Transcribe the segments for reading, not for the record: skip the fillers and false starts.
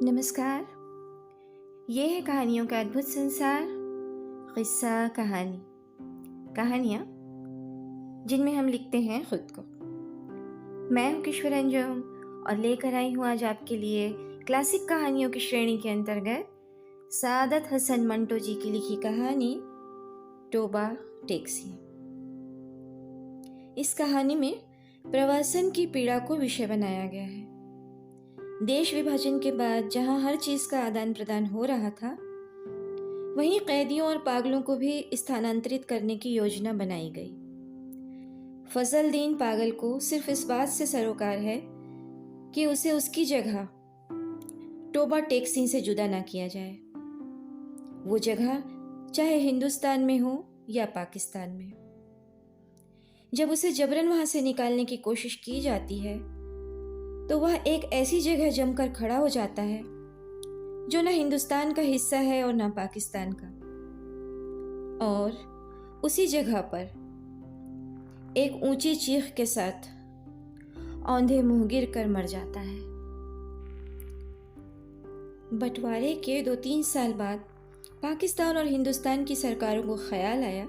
नमस्कार। ये है कहानियों का अद्भुत संसार। किस्सा कहानियाँ जिनमें हम लिखते हैं खुद को। मैं हूँ किशोर अंजुम और लेकर आई हूँ आज आपके लिए क्लासिक कहानियों की श्रेणी के अंतर्गत सादत हसन मंटो जी की लिखी कहानी टोबा टैक्सी। इस कहानी में प्रवासन की पीड़ा को विषय बनाया गया है। देश विभाजन के बाद जहां हर चीज का आदान प्रदान हो रहा था, वहीं कैदियों और पागलों को भी स्थानांतरित करने की योजना बनाई गई। फजलदीन पागल को सिर्फ इस बात से सरोकार है कि उसे उसकी जगह टोबा टैक्सी से जुदा ना किया जाए। वो जगह चाहे हिंदुस्तान में हो या पाकिस्तान में। जब उसे जबरन वहां से निकालने की कोशिश की जाती है तो वह एक ऐसी जगह जमकर खड़ा हो जाता है जो न हिंदुस्तान का हिस्सा है और न पाकिस्तान का। और उसी जगह पर एक ऊंची चीख के साथ औंधे मुंह गिर कर मर जाता है। बंटवारे के 2-3 साल बाद पाकिस्तान और हिंदुस्तान की सरकारों को ख्याल आया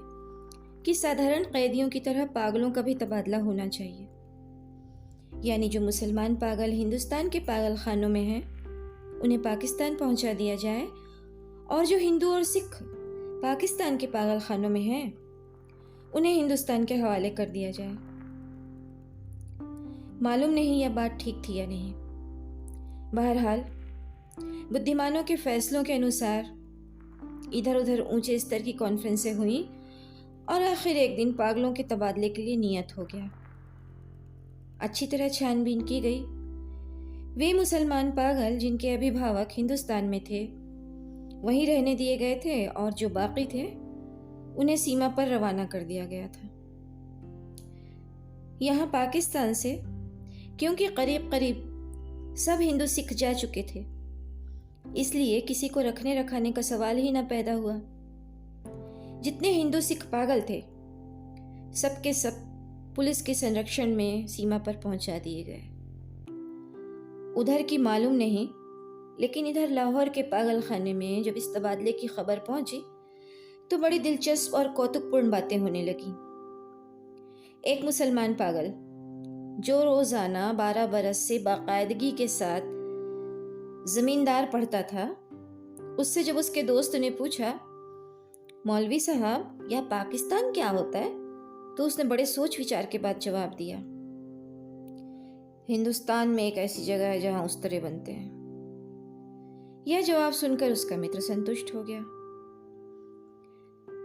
कि साधारण कैदियों की तरह पागलों का भी तबादला होना चाहिए। यानी जो मुसलमान पागल हिंदुस्तान के पागल खानों में हैं, उन्हें पाकिस्तान पहुंचा दिया जाए, और जो हिंदू और सिख पाकिस्तान के पागल खानों में हैं, उन्हें हिंदुस्तान के हवाले कर दिया जाए। मालूम नहीं यह बात ठीक थी या नहीं। बहरहाल बुद्धिमानों के फैसलों के अनुसार इधर उधर ऊंचे स्तर की कॉन्फ्रेंसें हुई और आखिर एक दिन पागलों के तबादले के लिए नियत हो गया। अच्छी तरह छानबीन की गई। वे मुसलमान पागल जिनके अभिभावक हिंदुस्तान में थे वहीं रहने दिए गए थे, और जो बाकी थे उन्हें सीमा पर रवाना कर दिया गया था। यहाँ पाकिस्तान से, क्योंकि करीब करीब सब हिंदू सिख जा चुके थे, इसलिए किसी को रखने रखाने का सवाल ही न पैदा हुआ। जितने हिंदू सिख पागल थे सब के सब पुलिस के संरक्षण में सीमा पर पहुंचा दिए गए। उधर की मालूम नहीं, लेकिन इधर लाहौर के पागल खाने में जब इस तबादले की खबर पहुंची तो बड़ी दिलचस्प और कौतुकपूर्ण बातें होने लगी। एक मुसलमान पागल जो रोजाना 12 बरस से बाकायदगी के साथ जमींदार पढ़ता था, उससे जब उसके दोस्त ने पूछा, मौलवी साहब यह पाकिस्तान क्या होता है, तो उसने बड़े सोच विचार के बाद जवाब दिया, हिंदुस्तान में एक ऐसी जगह है जहां उस्तरे बनते हैं। यह जवाब सुनकर उसका मित्र संतुष्ट हो गया।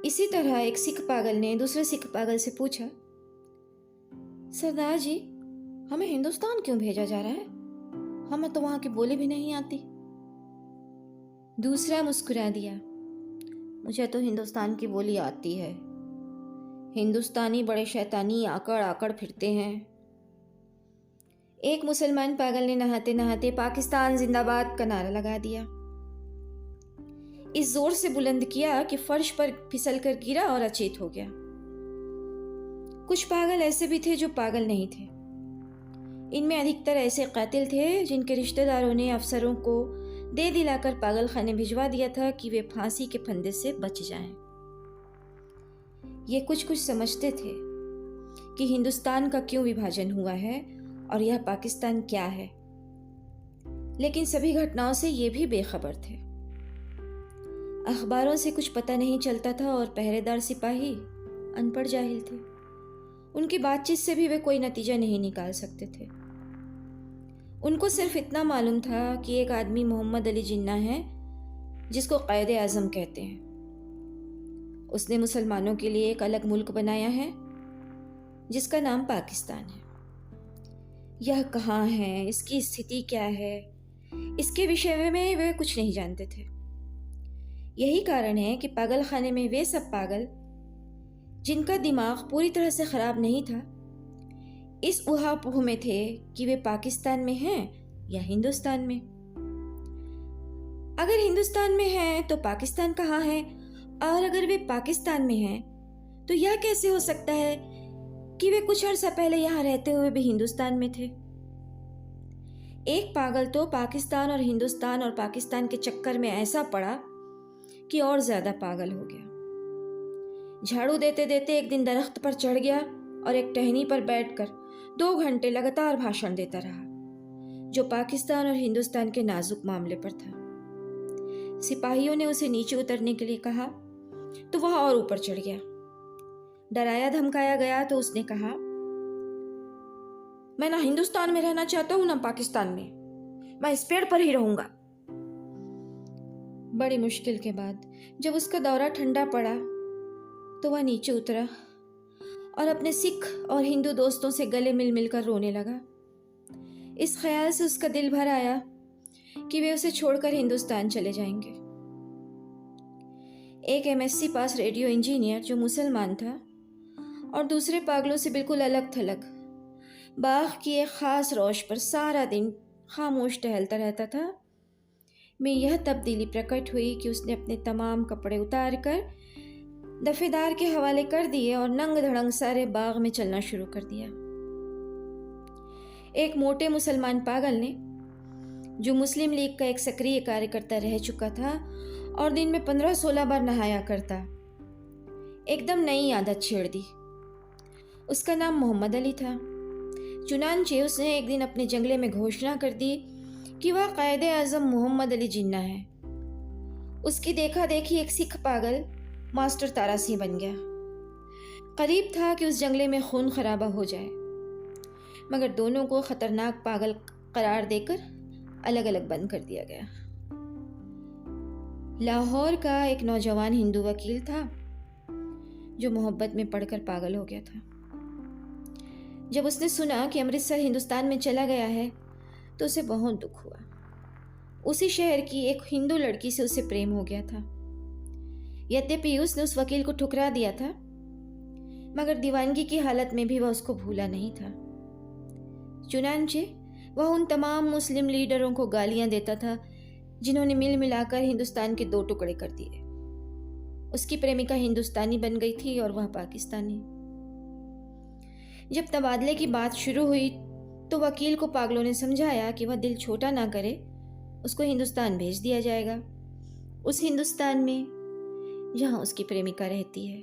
इसी तरह एक सिख पागल ने दूसरे सिख पागल से पूछा, सरदार जी हमें हिंदुस्तान क्यों भेजा जा रहा है, हमें तो वहां की बोली भी नहीं आती। दूसरा मुस्कुरा दिया, मुझे तो हिंदुस्तान की बोली आती है, हिंदुस्तानी बड़े शैतानी आकड़ आकड़ फिरते हैं। एक मुसलमान पागल ने नहाते नहाते पाकिस्तान जिंदाबाद का नारा लगा दिया। इस जोर से बुलंद किया कि फर्श पर फिसल कर गिरा और अचेत हो गया। कुछ पागल ऐसे भी थे जो पागल नहीं थे। इनमें अधिकतर ऐसे कातिल थे जिनके रिश्तेदारों ने अफसरों को दे दिलाकर पागल खाने भिजवा दिया था कि वे फांसी के फंदे से बच जाएं। ये कुछ कुछ समझते थे कि हिंदुस्तान का क्यों विभाजन हुआ है और यह पाकिस्तान क्या है, लेकिन सभी घटनाओं से ये भी बेखबर थे। अखबारों से कुछ पता नहीं चलता था और पहरेदार सिपाही अनपढ़ जाहिल थे। उनकी बातचीत से भी वे कोई नतीजा नहीं निकाल सकते थे। उनको सिर्फ इतना मालूम था कि एक आदमी मोहम्मद अली जिन्ना है जिसको क़ायदे आज़म कहते हैं। उसने मुसलमानों के लिए एक अलग मुल्क बनाया है जिसका नाम पाकिस्तान है। यह कहाँ है, इसकी स्थिति क्या है, इसके विषय में वे कुछ नहीं जानते थे। यही कारण है कि पागल खाने में वे सब पागल जिनका दिमाग पूरी तरह से खराब नहीं था, इस उहापोह में थे कि वे पाकिस्तान में हैं या हिंदुस्तान में। अगर हिंदुस्तान में हैं तो पाकिस्तान कहाँ है, और अगर वे पाकिस्तान में हैं तो यह कैसे हो सकता है कि वे कुछ अर्सा पहले यहाँ रहते हुए भी हिंदुस्तान में थे। एक पागल तो पाकिस्तान और हिंदुस्तान और पाकिस्तान के चक्कर में ऐसा पड़ा कि और ज़्यादा पागल हो गया। झाड़ू देते देते एक दिन दरख्त पर चढ़ गया और एक टहनी पर बैठकर 2 घंटे लगातार भाषण देता रहा, जो पाकिस्तान और हिंदुस्तान के नाजुक मामले पर था। सिपाहियों ने उसे नीचे उतरने के लिए कहा तो वह और ऊपर चढ़ गया। डराया धमकाया गया तो उसने कहा, मैं ना हिंदुस्तान में रहना चाहता हूं ना पाकिस्तान में, मैं इस पेड़ पर ही रहूंगा। बड़ी मुश्किल के बाद जब उसका दौरा ठंडा पड़ा तो वह नीचे उतरा और अपने सिख और हिंदू दोस्तों से गले मिल मिलकर रोने लगा। इस ख्याल से उसका दिल भर आया कि वे उसे छोड़कर हिंदुस्तान चले जाएंगे। एक एमएससी पास रेडियो इंजीनियर जो मुसलमान था और दूसरे पागलों से बिल्कुल अलग थलग बाग की एक ख़ास रोश पर सारा दिन खामोश टहलता रहता था, में यह तब्दीली प्रकट हुई कि उसने अपने तमाम कपड़े उतार कर दफेदार के हवाले कर दिए और नंग धड़ंग सारे बाग में चलना शुरू कर दिया। एक मोटे मुसलमान पागल ने, जो मुस्लिम लीग का एक सक्रिय कार्यकर्ता रह चुका था और दिन में 15-16 बार नहाया करता, एकदम नई आदत छेड़ दी। उसका नाम मोहम्मद अली था। चुनांचे उसने एक दिन अपने जंगले में घोषणा कर दी कि वह कायदे आज़म मोहम्मद अली जिन्ना है। उसकी देखा देखी एक सिख पागल मास्टर तारासी बन गया। करीब था कि उस जंगले में खून खराबा हो जाए, मगर दोनों को खतरनाक पागल करार देकर अलग अलग बंद कर दिया गया। लाहौर का एक नौजवान हिंदू वकील था जो मोहब्बत में पड़कर पागल हो गया था। जब उसने सुना कि अमृतसर हिंदुस्तान में चला गया है तो उसे बहुत दुख हुआ। उसी शहर की एक हिंदू लड़की से उसे प्रेम हो गया था। यद्यपि उसने उस वकील को ठुकरा दिया था, मगर दीवानगी की हालत में भी वह उसको भूला नहीं था। चुनांचे वह उन तमाम मुस्लिम लीडरों को गालियां देता था जिन्होंने मिल मिलाकर हिंदुस्तान के 2 टुकड़े कर दिए। उसकी प्रेमिका हिंदुस्तानी बन गई थी और वह पाकिस्तानी। जब तबादले की बात शुरू हुई तो वकील को पागलों ने समझाया कि वह दिल छोटा ना करे, उसको हिंदुस्तान भेज दिया जाएगा, उस हिंदुस्तान में जहां उसकी प्रेमिका रहती है।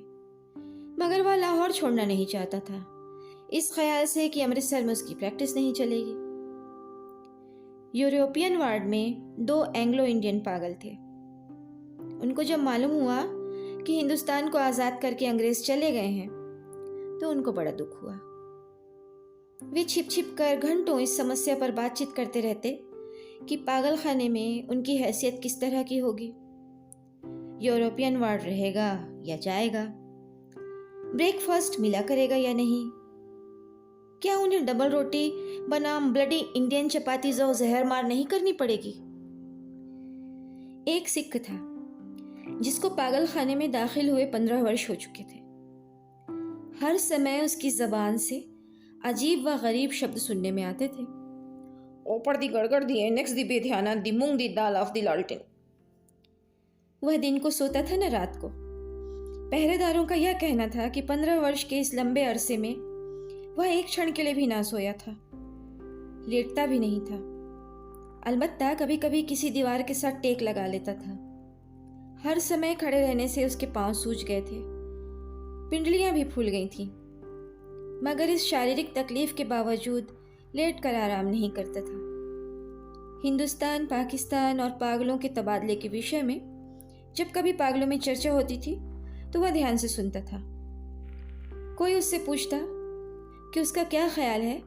मगर वह लाहौर छोड़ना नहीं चाहता था, इस ख्याल से कि अमृतसर में उसकी प्रैक्टिस नहीं चलेगी। यूरोपियन वार्ड में 2 एंग्लो इंडियन पागल थे। उनको जब मालूम हुआ कि हिंदुस्तान को आज़ाद करके अंग्रेज चले गए हैं तो उनको बड़ा दुख हुआ। वे छिप छिप कर घंटों इस समस्या पर बातचीत करते रहते कि पागल खाने में उनकी हैसियत किस तरह की होगी, यूरोपियन वार्ड रहेगा या जाएगा, ब्रेकफास्ट मिला करेगा या नहीं, क्या उन्हें डबल रोटी बनाम ब्लडी इंडियन चपाती जो जहर मार नहीं करनी पड़ेगी। एक सिख था जिसको पागल खाने में दाखिल हुए 15 वर्ष हो चुके थे। हर समय उसकी जबान से अजीब व गरीब शब्द सुनने में आते थे। ऊपर दी गड़गड़ दी नेक्स्ट दी बेध्याना दी मूंग दी दाल ऑफ दी लालटेन। वह दिन को सोता था न रात को। पहरेदारों का यह कहना था कि 15 वर्ष के इस लंबे अरसे में वह एक क्षण के लिए भी ना सोया था, लेटता भी नहीं था। अलबत्ता कभी कभी किसी दीवार के साथ टेक लगा लेता था। हर समय खड़े रहने से उसके पांव सूज गए थे, पिंडलियां भी फूल गई थीं, मगर इस शारीरिक तकलीफ के बावजूद लेट कर आराम नहीं करता था। हिंदुस्तान, पाकिस्तान और पागलों के तबादले के विषय में जब कभी पागलों में चर्चा होती थी तो वह ध्यान से सुनता था। कोई उससे पूछता कि उसका क्या ख्याल है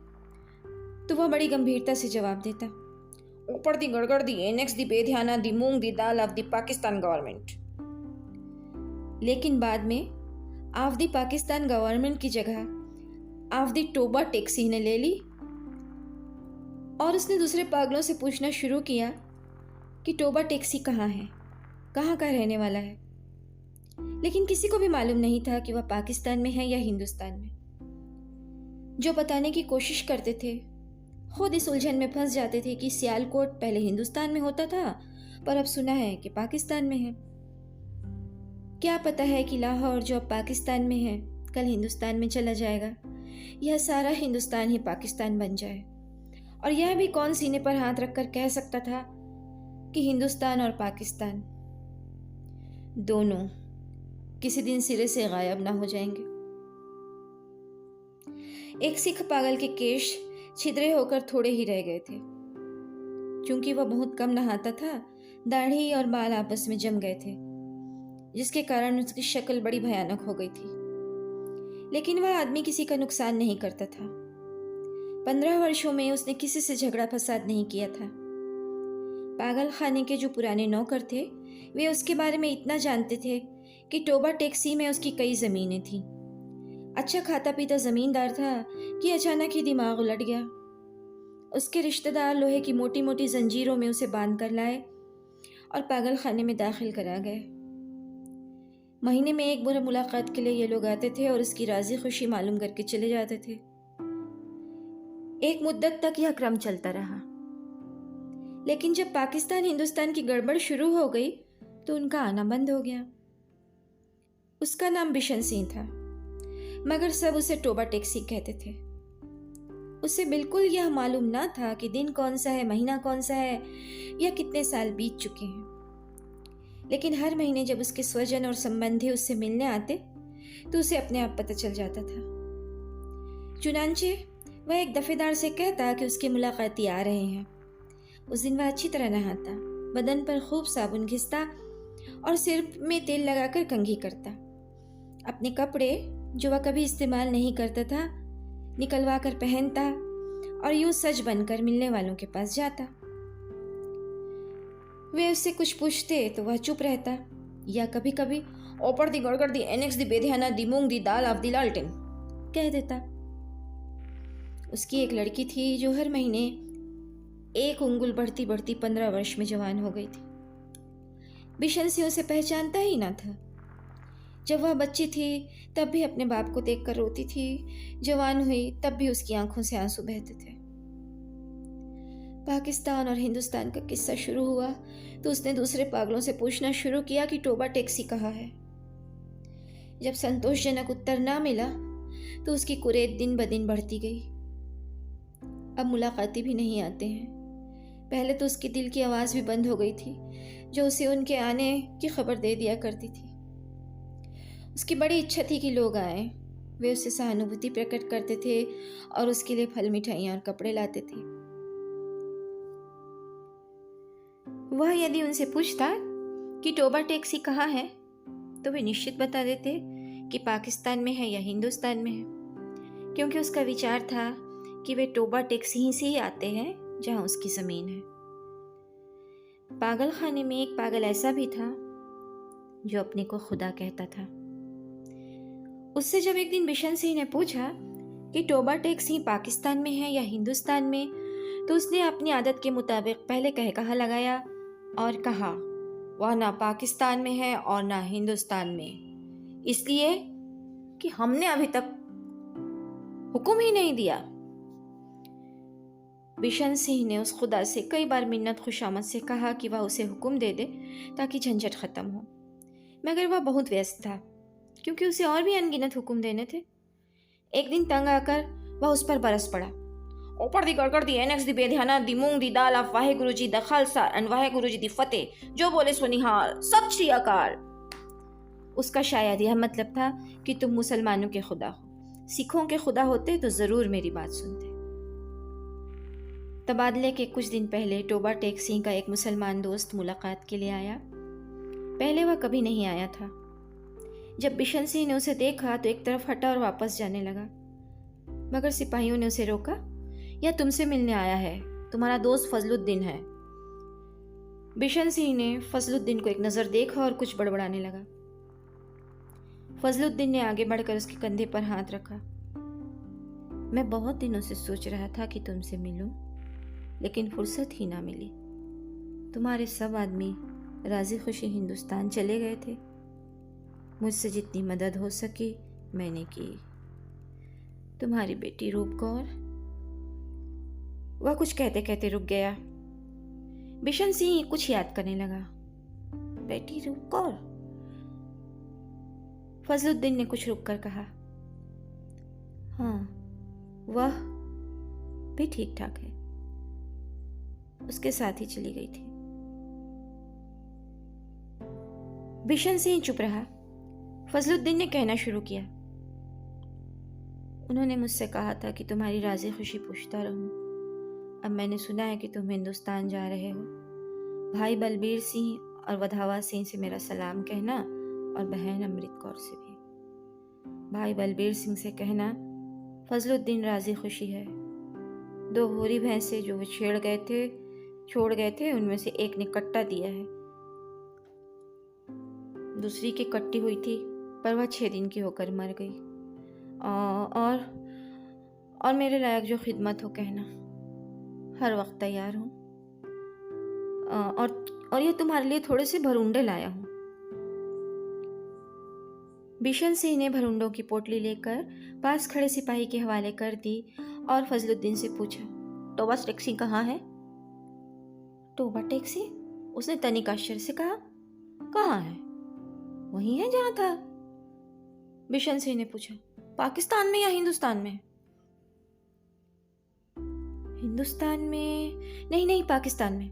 तो वह बड़ी गंभीरता से जवाब देता, ऊपर दी गड़गड़ दी नेक्स्ट दी बेध्याना दी मूंग दी दाल ऑफ दी पाकिस्तान गवर्नमेंट। लेकिन बाद में ऑफ दी पाकिस्तान गवर्नमेंट की जगह ऑफ दी टोबा टैक्सी ने ले ली और उसने दूसरे पागलों से पूछना शुरू किया कि टोबा टैक्सी कहाँ है, कहाँ का रहने वाला है। लेकिन किसी को भी मालूम नहीं था कि वह पाकिस्तान में है या हिंदुस्तान में। जो बताने की कोशिश करते थे खुद इस उलझन में फंस जाते थे कि सियालकोट पहले हिंदुस्तान में होता था पर अब सुना है कि पाकिस्तान में है। क्या पता है कि लाहौर जो अब पाकिस्तान में है कल हिंदुस्तान में चला जाएगा, यह सारा हिंदुस्तान ही पाकिस्तान बन जाए और यह भी कौन सीने पर हाथ रखकर कह सकता था कि हिंदुस्तान और पाकिस्तान दोनों किसी दिन सिरे से गायब ना हो जाएंगे। एक सिख पागल के केश छिद्रे होकर थोड़े ही रह गए थे। क्योंकि वह बहुत कम नहाता था, दाढ़ी और बाल आपस में जम गए थे, जिसके कारण उसकी शक्ल बड़ी भयानक हो गई थी। लेकिन वह आदमी किसी का नुकसान नहीं करता था। 15 वर्षों में उसने किसी से झगड़ा फसाद नहीं किया था। पागल खाने के जो पुराने नौकर थे, वे उसके बारे में इतना जानते थे कि टोबा टैक्सी में उसकी कई ज़मीनें थीं। अच्छा खाता पीता ज़मींदार था कि अचानक ही दिमाग उलट गया। उसके रिश्तेदार लोहे की मोटी मोटी जंजीरों में उसे बांध कर लाए और पागल खाने में दाखिल करा गए। महीने में एक बार मुलाकात के लिए ये लोग आते थे और उसकी राजी खुशी मालूम करके चले जाते थे। एक मुद्दत तक यह क्रम चलता रहा। लेकिन जब पाकिस्तान हिंदुस्तान की गड़बड़ शुरू हो गई तो उनका आना बंद हो गया। उसका नाम बिशन सिंह था, मगर सब उसे टोबा टैक्सी कहते थे। उसे बिल्कुल यह मालूम ना था कि दिन कौन सा है, महीना कौन सा है या कितने साल बीत चुके हैं। लेकिन हर महीने जब उसके स्वजन और संबंधी उससे मिलने आते तो उसे अपने आप पता चल जाता था। चुनांचे वह एक दफेदार से कहता कि उसके मुलाकाती आ रहे हैं। उस दिन वह अच्छी तरह नहाता, बदन पर खूब साबुन घिसता और सिर में तेल लगाकर कंघी करता। अपने कपड़े जो वह कभी इस्तेमाल नहीं करता था निकलवा कर पहनता और यूं सज बनकर मिलने वालों के पास जाता। वे उससे कुछ पूछते तो वह चुप रहता या कभी कभी ओपर दी गड़गड़ दी एनेक्स दी बेध्याना दी मूंग दी दाल ऑफ दी लालटेन कह देता। उसकी एक लड़की थी जो हर महीने एक उंगुल बढ़ती बढ़ती 15 वर्ष में जवान हो गई थी। बिशन से उसे पहचानता ही ना था। जब वह बच्ची थी तब भी अपने बाप को देखकर रोती थी, जवान हुई तब भी उसकी आंखों से आंसू बहते थे। पाकिस्तान और हिंदुस्तान का किस्सा शुरू हुआ तो उसने दूसरे पागलों से पूछना शुरू किया कि टोबा टैक्सी कहाँ है। जब संतोषजनक उत्तर ना मिला तो उसकी कुरेद दिन ब दिन बढ़ती गई। अब मुलाकाती भी नहीं आते हैं। पहले तो उसके दिल की आवाज़ भी बंद हो गई थी जो उसे उनके आने की खबर दे दिया करती थी। उसकी बड़ी इच्छा थी कि लोग आए। वे उससे सहानुभूति प्रकट करते थे और उसके लिए फल मिठाइयाँ और कपड़े लाते थे। वह यदि उनसे पूछता कि टोबा टैक्सी कहाँ है तो वे निश्चित बता देते कि पाकिस्तान में है या हिंदुस्तान में है, क्योंकि उसका विचार था कि वे टोबा टैक्सी ही से ही आते हैं जहाँ उसकी ज़मीन है। पागल खाने में एक पागल ऐसा भी था जो अपने को खुदा कहता था। उससे जब एक दिन बिशन सिंह ने पूछा कि टोबा टैक्सी पाकिस्तान में है या हिंदुस्तान में, तो उसने अपनी आदत के मुताबिक पहले कह कहा लगाया और कहा वह ना पाकिस्तान में है और ना हिंदुस्तान में, इसलिए कि हमने अभी तक हुक्म ही नहीं दिया। बिशन सिंह ने उस खुदा से कई बार मिन्नत खुशामद से कहा कि वह उसे हुक्म दे दे ताकि झंझट ख़त्म हो, मगर वह बहुत व्यस्त था क्योंकि उसे और भी अनगिनत हुक्म देने थे। एक दिन तंग आकर वह उस पर बरस पड़ा। ऊपर दी गड़गड़ दी एनेक्स दी बेध्याना दी मूंग दी दाल of Wahe Guru ji the Khalsa and Wahe Guru जी दी फतेह, जो बोले सो निहाल, सत श्री अकाल। उसका शायद यह मतलब था कि तुम मुसलमानों के खुदा हो, सिखों के खुदा होते तो ज़रूर मेरी बात सुनते। तबादले के कुछ दिन पहले टोबा टैक्सी का एक मुसलमान दोस्त मुलाकात के लिए आया। पहले वह कभी नहीं आया था। जब बिशन सिंह ने उसे देखा तो एक तरफ हटा और वापस जाने लगा, मगर सिपाहियों ने उसे रोका। यह तुमसे मिलने आया है, तुम्हारा दोस्त फजलुद्दीन है। बिशन सिंह ने फजलुद्दीन को एक नज़र देखा और कुछ बड़बड़ाने लगा। फजलुद्दीन ने आगे बढ़कर उसके कंधे पर हाथ रखा। मैं बहुत दिनों से सोच रहा था कि तुमसे मिलूं, लेकिन फुर्सत ही ना मिली। तुम्हारे सब आदमी राजी खुशी हिंदुस्तान चले गए थे। मुझसे जितनी मदद हो सकी मैंने की। तुम्हारी बेटी रूप कौर। वह कुछ कहते कहते रुक गया। बिशन सिंह कुछ याद करने लगा। बेटी रूप कौर? फजलुद्दीन ने कुछ रुक कर कहा, हाँ, वह भी ठीक ठाक है। उसके साथ ही चली गई थी। बिशन सिंह चुप रहा। फजलुद्दीन ने कहना शुरू किया, उन्होंने मुझसे कहा था कि तुम्हारी राज़ी खुशी पूछता रहूं। अब मैंने सुना है कि तुम हिंदुस्तान जा रहे हो। भाई बलबीर सिंह और वधावा सिंह से मेरा सलाम कहना और बहन अमृत कौर से भी। भाई बलबीर सिंह से कहना फजलुद्दीन राज़ी खुशी है। 2 होरी भैंसे जो वो छोड़ गए थे उनमें से एक ने कट्टा दिया है। दूसरी की कट्टी हुई थी पर वह 6 दिन की होकर मर गई। और मेरे लायक जो खिदमत हो कहना, हर वक्त तैयार हूँ। और ये तुम्हारे लिए थोड़े से भरुंडे लाया हूँ। बिशन सिंह ने भरुंडों की पोटली लेकर पास खड़े सिपाही के हवाले कर दी और फजलुद्दीन से पूछा, टोबा टैक्सी कहाँ है? Toba taxi? उसने तनिक आश्चर्य से कहा, कहाँ है? वही है जहाँ था। बिशन सिंह ने पूछा, पाकिस्तान में या हिंदुस्तान में? हिंदुस्तान में नहीं, पाकिस्तान में।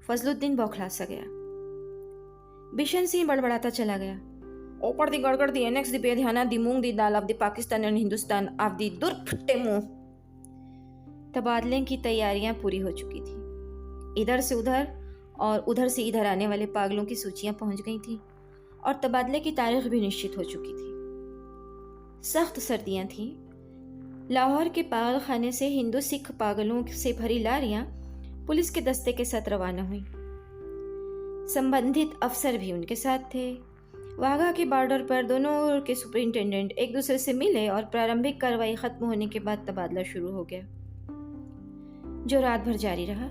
फजलुद्दीन बौखला सा गया। बिशन सिंह बड़बड़ाता चला गया, ओपर दी गड़गड़ दी एनेक्स दी बेध्याना दी मूंग दी दाल of the Pakistan and Hindustan of the दुर फट्टे मुंह। तबादले की तैयारियां पूरी हो चुकी थी। इधर से उधर और उधर से इधर आने वाले पागलों की सूचियां पहुंच गई थी और तबादले की तारीख भी निश्चित हो चुकी थी। सख्त सर्दियां थीं। लाहौर के पागल खाने से हिंदू सिख पागलों से भरी लारियां पुलिस के दस्ते के साथ रवाना हुई। संबंधित अफसर भी उनके साथ थे। वाघा के बॉर्डर पर दोनों ओर के सुपरिंटेंडेंट एक दूसरे से मिले और प्रारंभिक कार्रवाई खत्म होने के बाद तबादला शुरू हो गया, जो रात भर जारी रहा।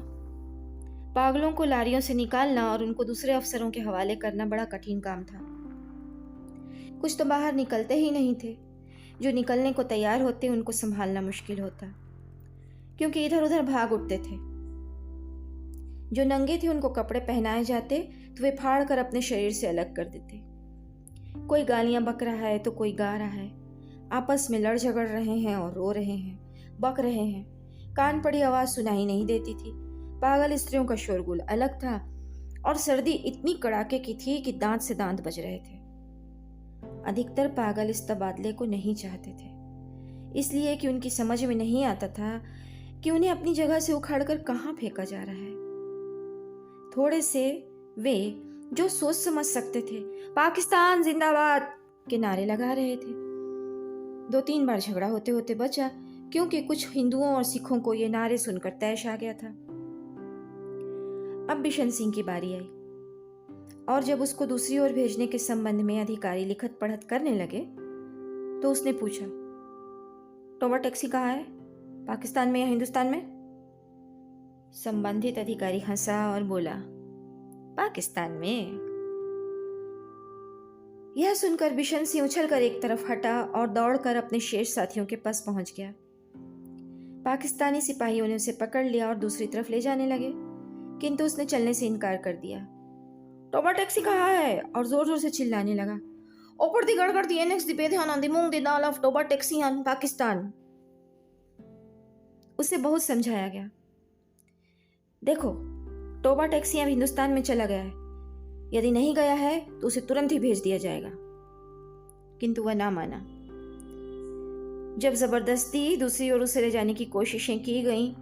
पागलों को लारियों से निकालना और उनको दूसरे अफसरों के हवाले करना बड़ा कठिन काम था। कुछ तो बाहर निकलते ही नहीं थे। जो निकलने को तैयार होते उनको संभालना मुश्किल होता, क्योंकि इधर उधर भाग उठते थे। जो नंगे थे उनको कपड़े पहनाए जाते तो वे फाड़ कर अपने शरीर से अलग कर देते। कोई गालियां बक रहा है तो कोई गा रहा है, आपस में लड़ झगड़ रहे हैं और रो रहे हैं, बक रहे हैं। कान पड़ी आवाज सुनाई नहीं देती थी। पागल स्त्रियों का शोरगुल अलग था और सर्दी इतनी कड़ाके की थी कि दांत से दांत बज रहे थे। अधिकतर पागल इस तबादले को नहीं चाहते थे, इसलिए कि उनकी समझ में नहीं आता था कि उन्हें अपनी जगह से उखाड़कर कहाँ फेंका जा रहा है। थोड़े से वे जो सोच समझ सकते थे पाकिस्तान जिंदाबाद के नारे लगा रहे थे। 2-3 बार झगड़ा होते होते बचा, क्योंकि कुछ हिंदुओं और सिखों को ये नारे सुनकर तैश आ गया था। अब बिशन सिंह की बारी आई और जब उसको दूसरी ओर भेजने के संबंध में अधिकारी लिखत पढ़त करने लगे तो उसने पूछा, टोबा टैक्सी कहाँ है? पाकिस्तान में या हिंदुस्तान में? संबंधित अधिकारी हंसा और बोला, पाकिस्तान में। यह सुनकर बिशन सिंह उछलकर एक तरफ हटा और दौड़कर अपने शेष साथियों के पास पहुंच गया। पाकिस्तानी सिपाहियों ने उसे पकड़ लिया और दूसरी तरफ ले जाने लगे, किंतु उसने चलने से इनकार कर दिया। टोबा टैक्सी कहाँ है? और जोर जोर से चिल्लाने लगा, ओपर दी गड़गड़ दी एनेक्स दी बेध्याना दी मूंग दी दाल ऑफ टोबा टैक्सी इन पाकिस्तान। उसे बहुत समझाया गया, देखो टोबा टैक्सी अब हिंदुस्तान में चला गया है, यदि नहीं गया है तो उसे तुरंत ही भेज दिया जाएगा, किंतु वह ना माना। जब जबरदस्ती दूसरी ओर उसे ले जाने की कोशिशें की गईं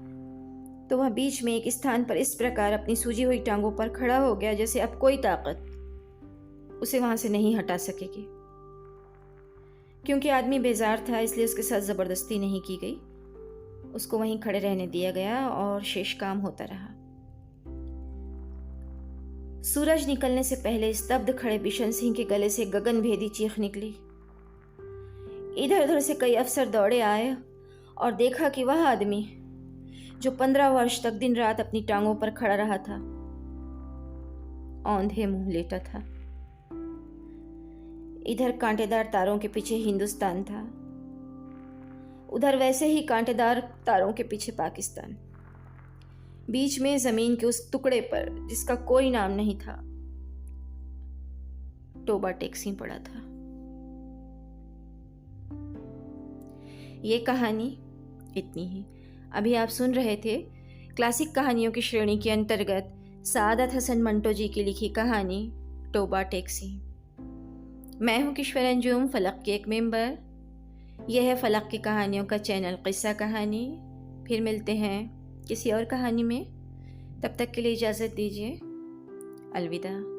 तो वह बीच में एक स्थान पर इस प्रकार अपनी सूजी हुई टांगों पर खड़ा हो गया जैसे अब कोई ताकत उसे वहां से नहीं हटा सकेगी। क्योंकि आदमी बेजार था इसलिए उसके साथ जबरदस्ती नहीं की गई, उसको वहीं खड़े रहने दिया गया और शेष काम होता रहा। सूरज निकलने से पहले स्तब्ध खड़े बिशन सिंह के गले से गगनभेदी चीख निकली। इधर उधर से कई अफसर दौड़े आए और देखा कि वह आदमी जो 15 वर्ष तक दिन रात अपनी टांगों पर खड़ा रहा था, औंधे मुंह लेटा था। इधर कांटेदार तारों के पीछे हिंदुस्तान था, उधर वैसे ही कांटेदार तारों के पीछे पाकिस्तान। बीच में जमीन के उस टुकड़े पर जिसका कोई नाम नहीं था, टोबा टैक्सी पड़ा था। ये कहानी इतनी ही। अभी आप सुन रहे थे क्लासिक कहानियों की श्रेणी के अंतर्गत सादत हसन मंटो जी की लिखी कहानी टोबा टैक्सी। मैं हूं किश्वर अंजुम, फलक के एक मेंबर। यह है फलक की कहानियों का चैनल किस्सा कहानी। फिर मिलते हैं किसी और कहानी में। तब तक के लिए इजाज़त दीजिए। अलविदा।